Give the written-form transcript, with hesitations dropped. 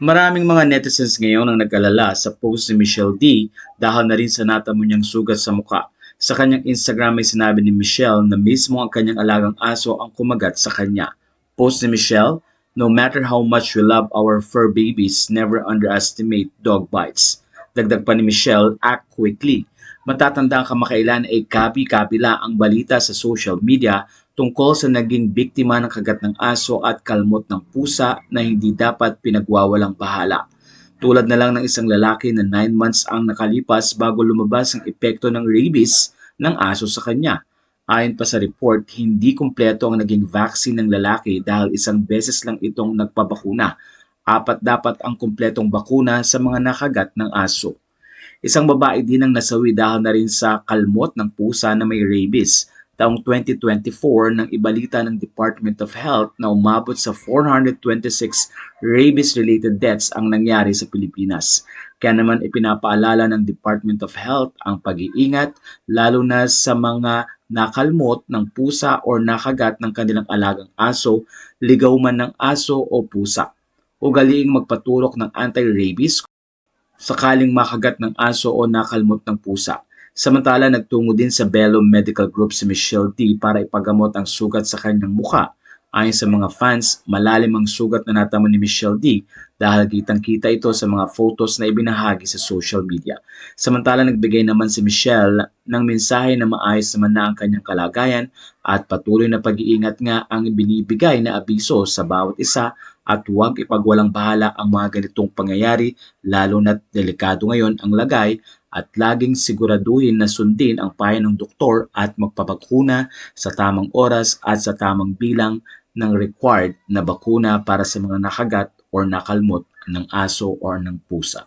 Maraming mga netizens ngayon ang nag-alala sa post ni Michelle D dahil na rin sa natamo niyang sugat sa muka. Sa kanyang Instagram ay sinabi ni Michelle na mismo ang kanyang alagang aso ang kumagat sa kanya. Post ni Michelle, "No matter how much we love our fur babies, never underestimate dog bites." Dagdag pa ni Michelle, "Act quickly." Matatandang kamakailan ay kabi-kabila ang balita sa social media tungkol sa naging biktima ng kagat ng aso at kalmot ng pusa na hindi dapat pinagwawalang bahala. Tulad na lang ng isang lalaki na 9 months ang nakalipas bago lumabas ang epekto ng rabies ng aso sa kanya. Ayon pa sa report, hindi kumpleto ang naging vaccine ng lalaki dahil isang beses lang itong nagpabakuna. Apat dapat ang kumpletong bakuna sa mga nakagat ng aso. Isang babae din ang nasawi dahil na rin sa kalmot ng pusa na may rabies. Taong 2024 nang ibalita ng Department of Health na umabot sa 426 rabies-related deaths ang nangyari sa Pilipinas. Kaya naman ipinapaalala ng Department of Health ang pag-iingat lalo na sa mga nakalmot ng pusa o nakagat ng kanilang alagang aso, ligaw man ng aso o pusa. Ugaliing magpatulok ng anti-rabies sakaling makagat ng aso o nakalmot ng pusa. Samantala, nagtungo din sa Bellum Medical Group si Michelle D para ipagamot ang sugat sa kanyang muka. Ayon sa mga fans, malalim ang sugat na natamo ni Michelle D dahil kitang-kita ito sa mga photos na ibinahagi sa social media. Samantala, nagbigay naman si Michelle ng mensahe na maayos naman na ang kanyang kalagayan at patuloy na pag-iingat nga ang binibigay na abiso sa bawat isa at huwag ipagwalang bahala ang mga ganitong pangyayari lalo na't delikado ngayon ang lagay at laging siguraduhin na sundin ang payo ng doktor at magpabakuna sa tamang oras at sa tamang bilang ng required na bakuna para sa mga nakagat or nakalmot ng aso or ng pusa.